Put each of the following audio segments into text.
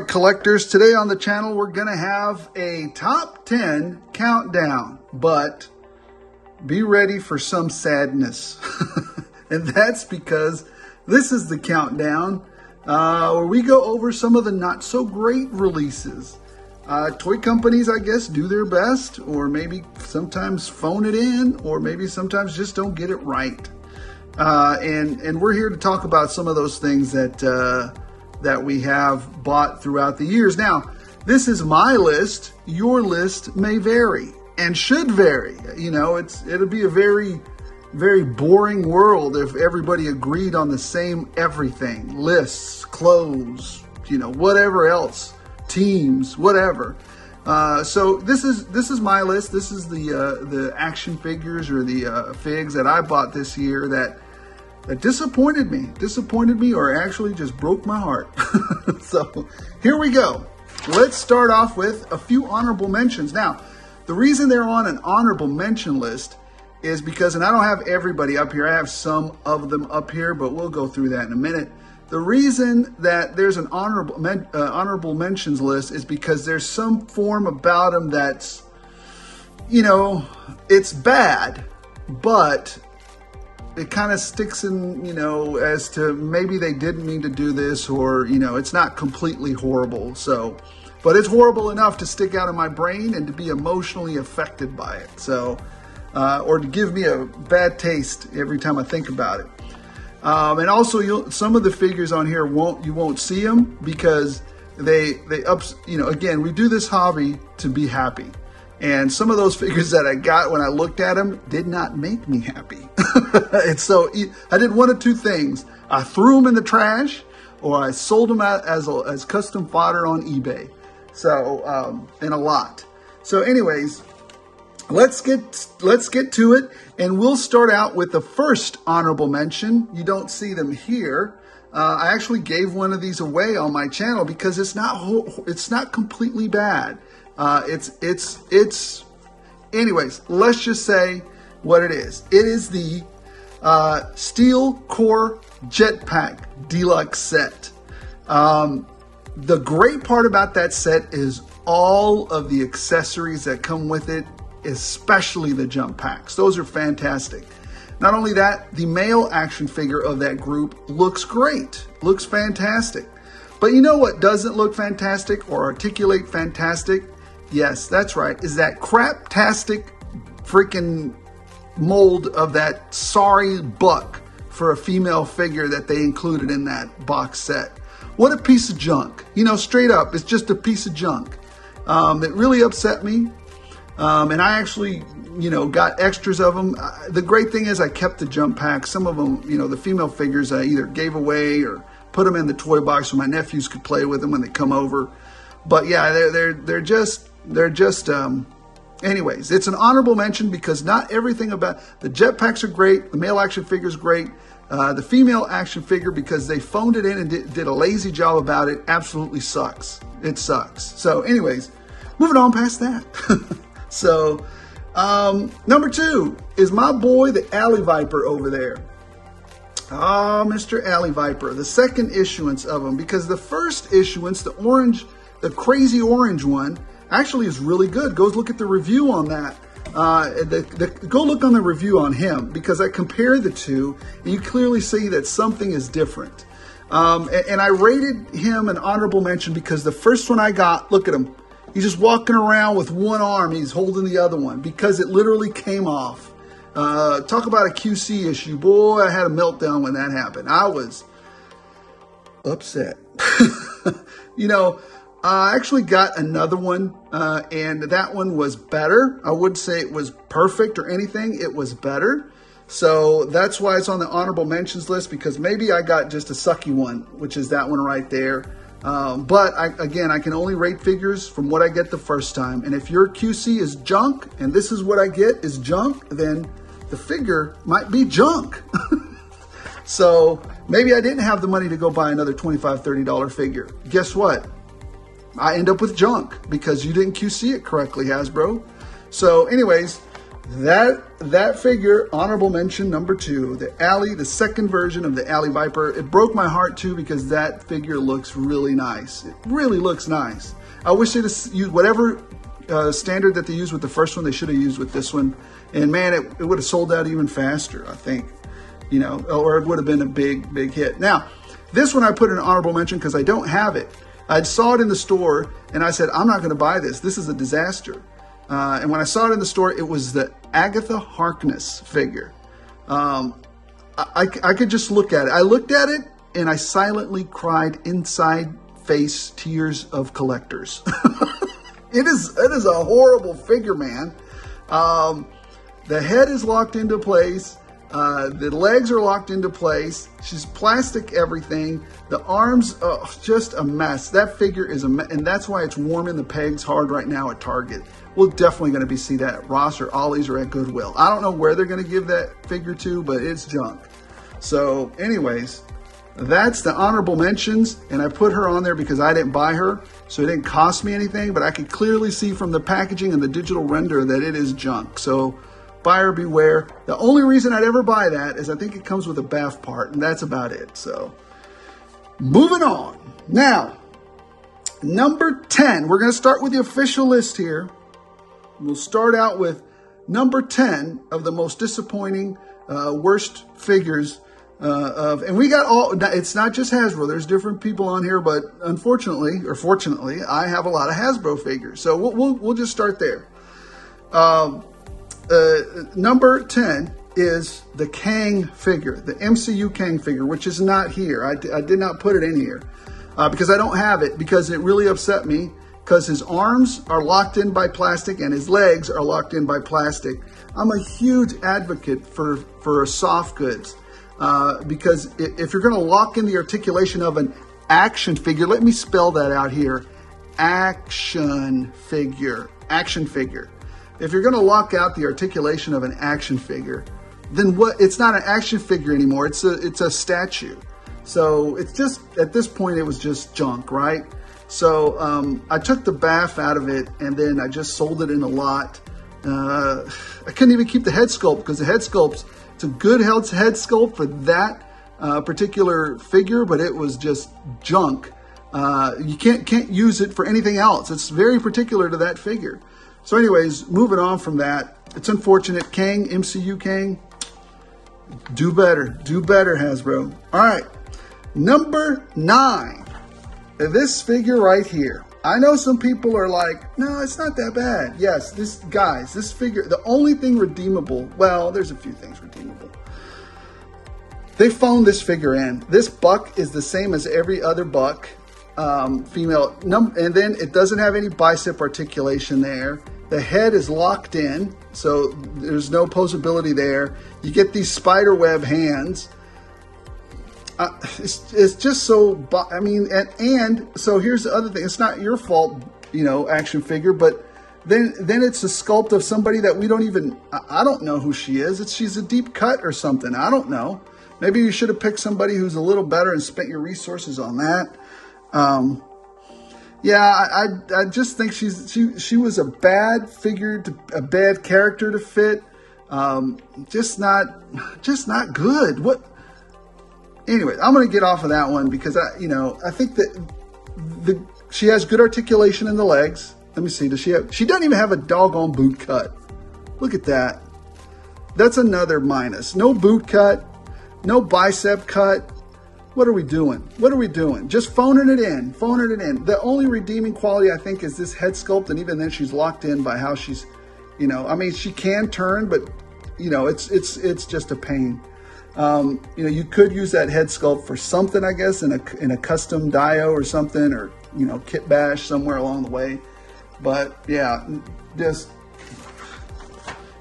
right, collectors, today on the channel, we're going to have a top 10 countdown, but be ready for some sadness. And that's because this is the countdown where we go over some of the not so great releases. Toy companies, I guess, do their best, or maybe sometimes phone it in, or maybe sometimes just don't get it right. And we're here to talk about some of those things that we have bought throughout the years. Now, this is my list. Your list may vary and should vary. You know, it'll be a very, very boring world if everybody agreed on the same everything. Lists, clothes, you know, whatever else, teams, whatever. So this is my list. This is the action figures or the figs that I bought this year that disappointed me, or actually just broke my heart. So here we go. Let's start off with a few honorable mentions. Now, the reason they're on an honorable mention list is because, and I don't have everybody up here, I have some of them up here, but we'll go through that in a minute. The reason that there's an honorable mentions list is because there's some form about them that's, you know, it's bad, but it kind of sticks in, you know, as to maybe they didn't mean to do this, or, you know, it's not completely horrible. So, but it's horrible enough to stick out in my brain and to be emotionally affected by it. So, or to give me a bad taste every time I think about it. And also, some of the figures on here you won't see them because you know, again, we do this hobby to be happy. And some of those figures that I got when I looked at them did not make me happy. And so I did one of two things. I threw them in the trash, or I sold them out as custom fodder on eBay. So, in a lot. So anyways, let's get to it. And we'll start out with the first honorable mention. You don't see them here. I actually gave one of these away on my channel because it's not completely bad. Anyways, let's just say what it is. It is the Steel Core Jetpack Deluxe set. The great part about that set is all of the accessories that come with it, especially the jump packs. Those are fantastic. Not only that, the male action figure of that group looks great, looks fantastic. But you know what doesn't look fantastic or articulate fantastic? Yes, that's right, is that craptastic freaking mold of that sorry buck for a female figure that they included in that box set. What a piece of junk. You know, straight up, it's just a piece of junk. It really upset me. And I actually, you know, got extras of them. The great thing is I kept the jump packs. Some of them, you know, the female figures I either gave away or put them in the toy box so my nephews could play with them when they come over. But yeah, they're just anyways, it's an honorable mention because not everything about the jetpacks are great. The male action figure is great. The female action figure, because they phoned it in and did a lazy job about it, absolutely sucks. It sucks. So anyways, moving on past that. So, number 2 is my boy, the Alley Viper over there. Ah, Mr. Alley Viper, the second issuance of him, because the first issuance, the crazy orange one, actually is really good. Go look at the review on that. Go look on the review on him, because I compared the two, and you clearly see that something is different. And I rated him an honorable mention because the first one I got, look at him. He's just walking around with one arm. He's holding the other one because it literally came off. Talk about a QC issue. Boy, I had a meltdown when that happened. I was upset. You know, I actually got another one, and that one was better. I wouldn't say it was perfect or anything. It was better. So that's why it's on the honorable mentions list, because maybe I got just a sucky one, which is that one right there. But again, I can only rate figures from what I get the first time. And if your QC is junk and this is what I get is junk, then the figure might be junk. So maybe I didn't have the money to go buy another $25, $30 figure. Guess what? I end up with junk because you didn't QC it correctly, Hasbro. So anyways, That figure, honorable mention number 2, the Alley, the second version of the Alley Viper. It broke my heart too because that figure looks really nice. It really looks nice. I wish they'd used whatever standard that they used with the first one, they should have used with this one. And man, it would have sold out even faster, I think. You know, or it would have been a big hit. Now, this one I put in an honorable mention because I don't have it. I saw it in the store and I said, I'm not going to buy this. This is a disaster. And when I saw it in the store, it was the Agatha Harkness figure. I could just look at it. I looked at it and I silently cried inside face tears of collectors. It is a horrible figure, man. The head is locked into place. The legs are locked into place. She's plastic everything. The arms, just a mess. That figure is a mess, and that's why it's warming the pegs hard right now at Target. We're definitely going to see that at Ross or Ollie's or at Goodwill. I don't know where they're going to give that figure to, but it's junk. So anyways, that's the honorable mentions, and I put her on there because I didn't buy her, so it didn't cost me anything, but I could clearly see from the packaging and the digital render that it is junk. So buyer beware. The only reason I'd ever buy that is I think it comes with a bath part, and that's about it. So moving on. Now, number 10. We're going to start with the official list here. We'll start out with number 10 of the most disappointing, worst figures and we got all, it's not just Hasbro. There's different people on here, but unfortunately, or fortunately, I have a lot of Hasbro figures. So we'll just start there. Number 10 is the Kang figure, the MCU Kang figure, which is not here. I did not put it in here because I don't have it, because it really upset me because his arms are locked in by plastic and his legs are locked in by plastic. I'm a huge advocate for soft goods because if you're going to lock in the articulation of an action figure, let me spell that out here, action figure. If you're going to lock out the articulation of an action figure, then what? It's not an action figure anymore. It's a statue. So it's just, at this point, it was just junk, right? So I took the baff out of it and then I just sold it in a lot. I couldn't even keep the head sculpt because the head sculpt's, it's a good head sculpt for that particular figure, but it was just junk. You can't use it for anything else. It's very particular to that figure. So anyways, moving on from that, it's unfortunate. Kang, MCU Kang, do better, Hasbro. All right, number 9, this figure right here. I know some people are like, no, it's not that bad. Yes, this figure, the only thing redeemable, well, there's a few things redeemable. They phoned this figure in. This buck is the same as every other buck. Female, and then it doesn't have any bicep articulation there. The head is locked in, so there's no posability there. You get these spider web hands. It's just so, I mean, and so here's the other thing. It's not your fault, you know, action figure, but then it's a sculpt of somebody that we don't even, I don't know who she is. She's a deep cut or something. I don't know. Maybe you should have picked somebody who's a little better and spent your resources on that. Yeah, I just think she was a bad figure, a bad character to fit. Just not good. What? Anyway, I'm going to get off of that one because I think that she has good articulation in the legs. Let me see. Does she have? She doesn't even have a doggone boot cut. Look at that. That's another minus. No boot cut. No bicep cut. What are we doing? Just phoning it in. The only redeeming quality, I think, is this head sculpt. And even then, she's locked in by how she's, I mean, she can turn, but, it's just a pain. You could use that head sculpt for something, I guess, in a custom dio or something, or, kit bash somewhere along the way. But, yeah,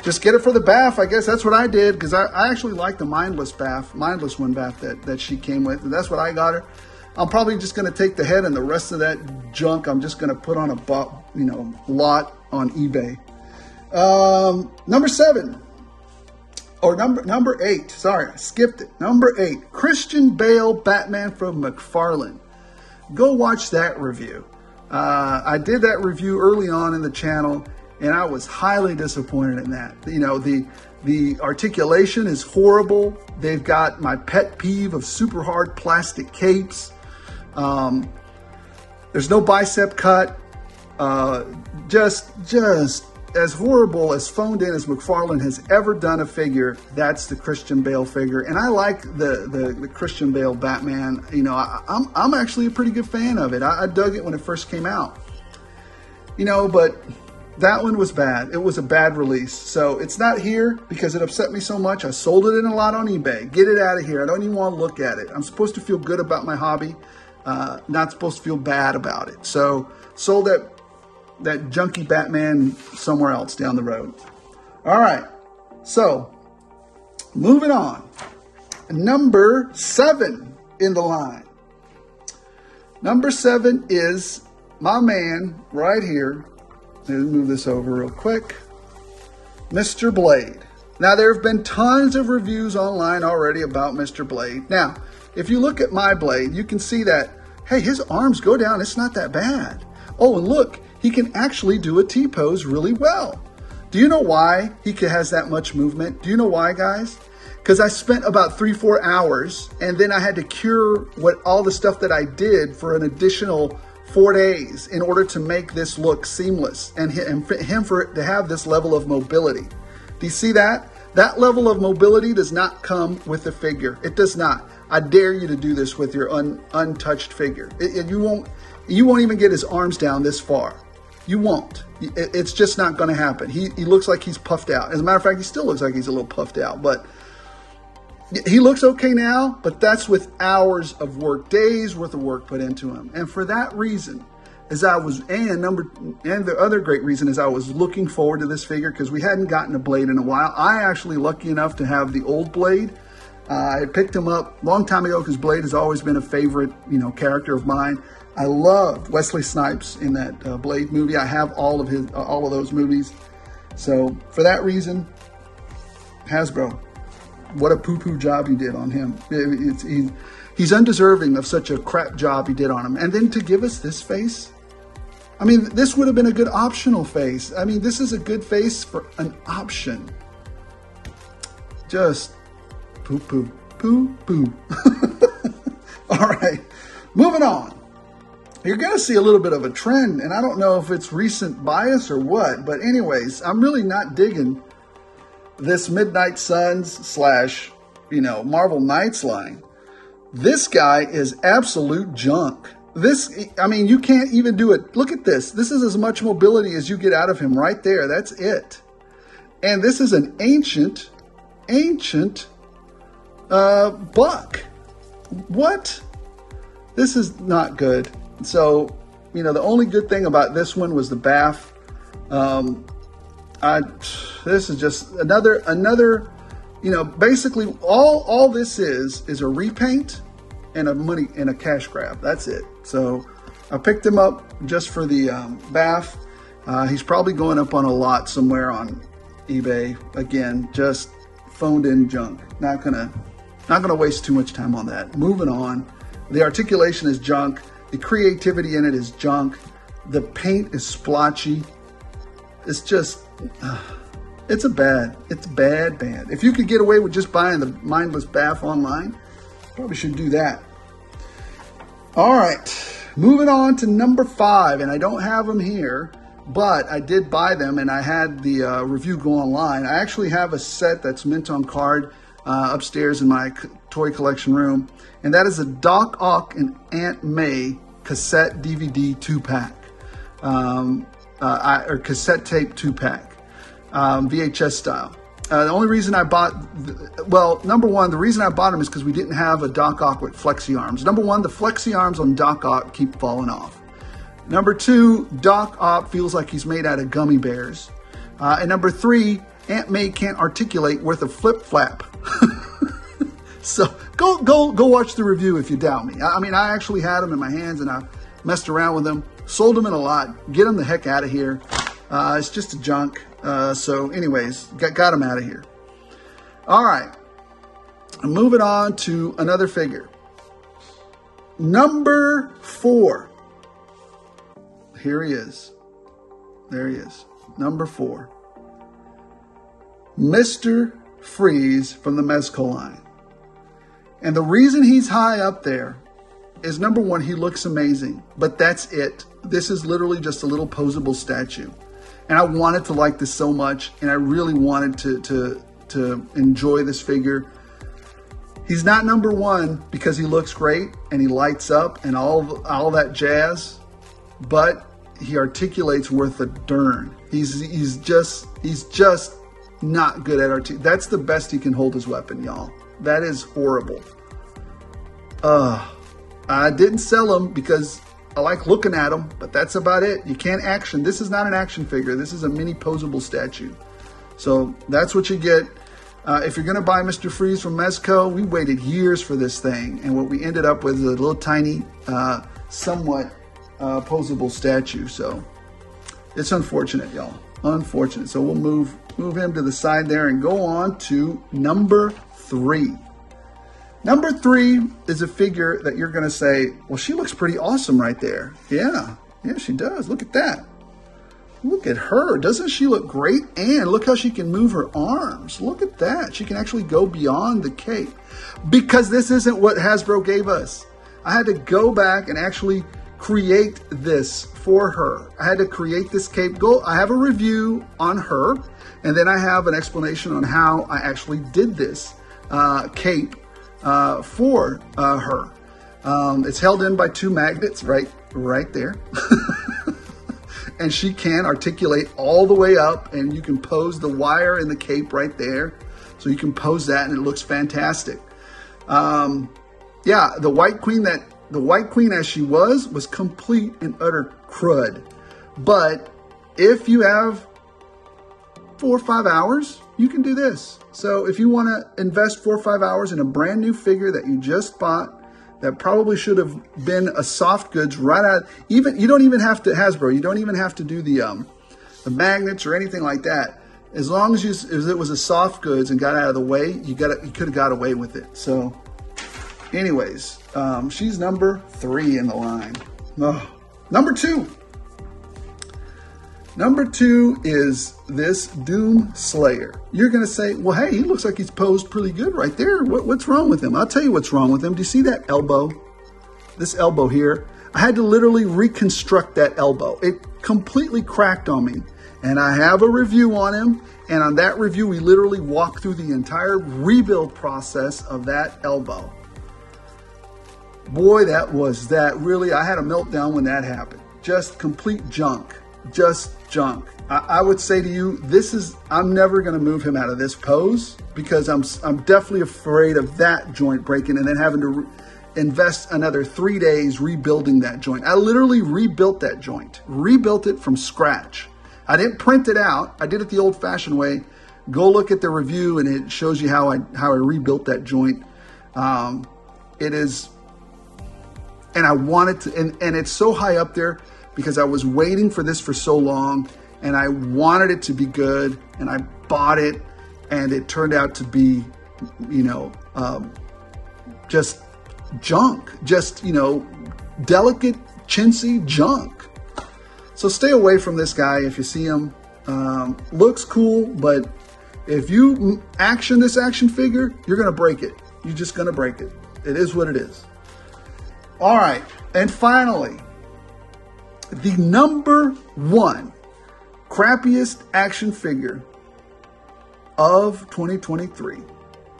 just get it for the baff. I guess that's what I did, because I actually like the mindless one baff that she came with, and that's what I got her. I'm probably just going to take the head and the rest of that junk I'm just going to put on a lot on eBay. Number 7, or number 8. Sorry, I skipped it. Number 8, Christian Bale Batman from McFarlane. Go watch that review. I did that review early on in the channel. And I was highly disappointed in that. You know, the articulation is horrible. They've got my pet peeve of super hard plastic capes. There's no bicep cut. Just as horrible, as phoned in as McFarlane has ever done a figure, that's the Christian Bale figure. And I like the Christian Bale Batman. You know, I'm actually a pretty good fan of it. I dug it when it first came out. You know, but that one was bad. It was a bad release. So it's not here because it upset me so much. I sold it in a lot on eBay. Get it out of here. I don't even want to look at it. I'm supposed to feel good about my hobby, not supposed to feel bad about it. So sold that junky Batman somewhere else down the road. All right, so moving on. Number 7 in the line. Number 7 is my man right here. Let me move this over real quick. Mr. Blade. Now, there have been tons of reviews online already about Mr. Blade. Now, if you look at my Blade, you can see that, hey, his arms go down. It's not that bad. Oh, and look, he can actually do a T-pose really well. Do you know why he has that much movement? Do you know why, guys? Because I spent about 3-4 hours, and then I had to cure all the stuff that I did for an additional 4 days in order to make this look seamless and him for it to have this level of mobility. Do you see that? That level of mobility does not come with the figure. It does not. I dare you to do this with your untouched figure. You won't even get his arms down this far. You won't. It's just not going to happen. He looks like he's puffed out. As a matter of fact, he still looks like he's a little puffed out. But he looks okay now, but that's with hours of work, days worth of work put into him. And for that reason, and the other great reason is I was looking forward to this figure because we hadn't gotten a Blade in a while. I actually lucky enough to have the old Blade. I picked him up a long time ago because Blade has always been a favorite, character of mine. I loved Wesley Snipes in that Blade movie. I have all of those movies. So for that reason, Hasbro, what a poo-poo job you did on him. He's undeserving of such a crap job he did on him. And then to give us this face, I mean, this would have been a good optional face. I mean, this is a good face for an option. Just poo-poo, poo-poo. All right, moving on. You're going to see a little bit of a trend, and I don't know if it's recent bias or what, but anyways, I'm really not digging this Midnight Suns / Marvel Knights line. This guy is absolute junk. You can't even do it. Look at this. This is as much mobility as you get out of him right there. That's it. And this is an ancient buck. What? This is not good. So, the only good thing about this one was the bath. This is just another, basically all this is a repaint and a cash grab. That's it. So I picked him up just for the bath. He's probably going up on a lot somewhere on eBay. Again, just phoned in junk. Not gonna waste too much time on that. Moving on. The articulation is junk. The creativity in it is junk. The paint is splotchy. It's just, it's bad. If you could get away with just buying the mindless bath online, probably should do that. All right, moving on to number 5, and I don't have them here, but I did buy them, and I had the review go online. I actually have a set that's mint on card upstairs in my toy collection room, and that is a Doc Ock and Aunt May cassette DVD 2-pack, or cassette tape 2-pack, VHS style. The only reason I bought, number one, the reason I bought them is because we didn't have a Doc Ock with flexi arms. Number one, the flexi arms on Doc Ock keep falling off. Number 2, Doc Ock feels like he's made out of gummy bears. And number 3, Aunt May can't articulate worth a flip flap. So go watch the review if you doubt me. I mean, I actually had them in my hands and I messed around with them, sold them in a lot. Get them the heck out of here. It's just a junk. So anyways, got them out of here. All right. I'm moving on to another figure. Number 4. Here he is. There he is. Number 4. Mr. Freeze from the Mezco line. And the reason he's high up there is, number 1, he looks amazing, but that's it. This is literally just a little posable statue. And I wanted to like this so much, and I really wanted to enjoy this figure. He's not number 1 because he looks great and he lights up and all that jazz, but he articulates worth a darn. He's just not good at articulation. That's the best he can hold his weapon, y'all. That is horrible. I didn't sell him because I like looking at him, but that's about it. You can't action. This is not an action figure. This is a mini posable statue. So that's what you get. If you're going to buy Mr. Freeze from Mezco, we waited years for this thing. And what we ended up with is a little tiny, somewhat posable statue. So it's unfortunate, y'all. Unfortunate. So we'll move him to the side there and go on to number 3. Number 3 is a figure that you're going to say, well, she looks pretty awesome right there. Yeah, she does. Look at that. Look at her. Doesn't she look great? And look how she can move her arms. Look at that. She can actually go beyond the cape. Because this isn't what Hasbro gave us. I had to go back and actually create this for her. I had to create this cape. I have a review on her, and then I have an explanation on how I actually did this cape for her. It's held in by 2 magnets right there. And she can articulate all the way up, and you can pose the wire in the cape right there. So you can pose that and it looks fantastic. Yeah, the White Queen as she was complete and utter crud. But if you have 4 or 5 hours, you can do this. So if you want to invest 4 or 5 hours in a brand new figure that you just bought, that probably should have been a soft goods right out. You don't even have to, Hasbro, you don't even have to do the magnets or anything like that. As long as it was a soft goods and got out of the way, you could have got away with it. So anyways, she's number 3 in the line. Number 2. Number 2 is this Doom Slayer. You're going to say, well, hey, he looks like he's posed pretty good right there. What's wrong with him? I'll tell you what's wrong with him. Do you see that elbow? This elbow here? I had to literally reconstruct that elbow. It completely cracked on me. And I have a review on him. And on that review, we literally walked through the entire rebuild process of that elbow. Boy, really, I had a meltdown when that happened. Just complete junk. Just junk. I would say to you, I'm never going to move him out of this pose because I'm definitely afraid of that joint breaking and then having to invest another 3 days rebuilding that joint. I literally rebuilt that joint, rebuilt it from scratch. I didn't print it out. I did it the old-fashioned way. Go look at the review and it shows you how I rebuilt that joint. It is, and I wanted to, and it's so high up there because I was waiting for this for so long and I wanted it to be good and I bought it and it turned out to be, just junk, just, delicate, chintzy junk. So stay away from this guy if you see him. Looks cool, but if you action this action figure, you're going to break it. You're just going to break it. It is what it is. All right. And finally, the number 1 crappiest action figure of 2023.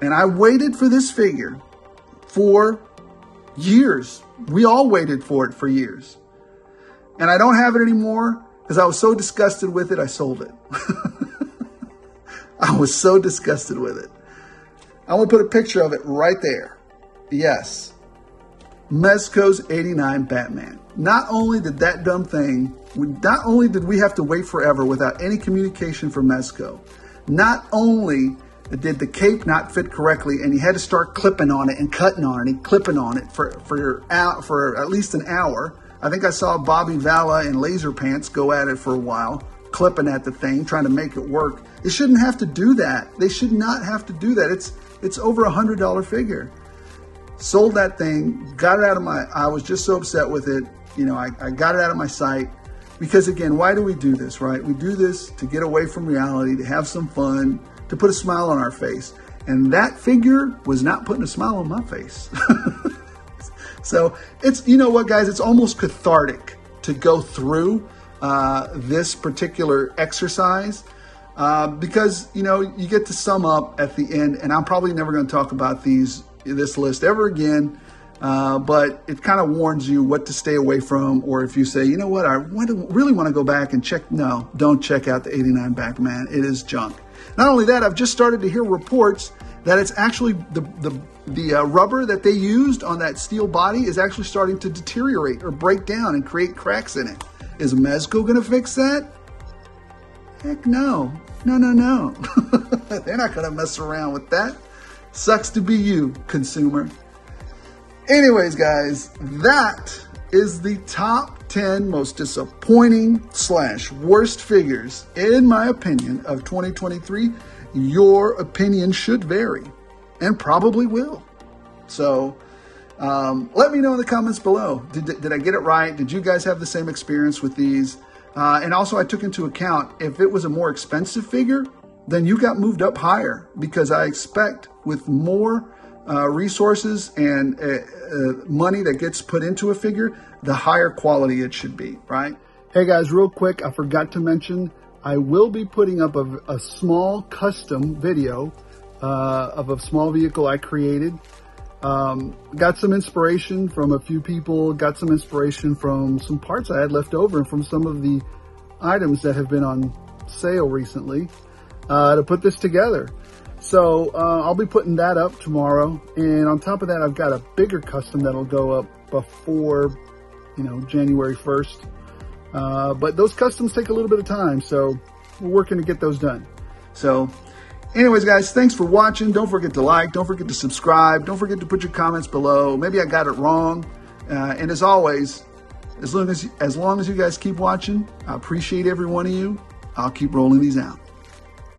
And I waited for this figure for years. We all waited for it for years. And I don't have it anymore because I was so disgusted with it, I sold it. I was so disgusted with it. I want to put a picture of it right there. Yes. Mezco's 89 Batman. Not only did that dumb thing, not only did we have to wait forever without any communication from Mezco, not only did the cape not fit correctly and he had to start clipping on it and cutting on it and clipping on it for at least an hour. I think I saw Bobby Valla and Laser Pants go at it for a while, clipping at the thing, trying to make it work. It shouldn't have to do that. They should not have to do that. It's over $100 figure. Sold that thing, got it out of I was just so upset with it. I got it out of my sight. Because again, why do we do this, right? We do this to get away from reality, to have some fun, to put a smile on our face. And that figure was not putting a smile on my face. So it's, you know what, guys, it's almost cathartic to go through this particular exercise because, you know, you get to sum up at the end, and I'm probably never going to talk about this list ever again. But it kind of warns you what to stay away from, or if you say, you know what, I really want to go back and check. No, don't check out the 89 Batman. It is junk. Not only that, I've just started to hear reports that it's actually the rubber that they used on that steel body is actually starting to deteriorate or break down and create cracks in it. Is Mezco going to fix that? Heck no. No. They're not going to mess around with that. Sucks to be you, consumer. Anyways, guys, that is the top 10 most disappointing / worst figures, in my opinion, of 2023. Your opinion should vary, and probably will. So let me know in the comments below. Did I get it right? Did you guys have the same experience with these? And also, I took into account, if it was a more expensive figure, then you got moved up higher, because I expect with more resources and money that gets put into a figure, the higher quality it should be, right? Hey guys, real quick, I forgot to mention, I will be putting up a small custom video of a small vehicle I created. Got some inspiration from a few people, got some inspiration from some parts I had left over and from some of the items that have been on sale recently to put this together. So I'll be putting that up tomorrow, and on top of that, I've got a bigger custom that'll go up before, you know, January 1st. But those customs take a little bit of time, so we're working to get those done. So anyways, guys, thanks for watching. Don't forget to like, don't forget to subscribe, don't forget to put your comments below. Maybe I got it wrong. And as always, as long as you guys keep watching, I appreciate every one of you. I'll keep rolling these out.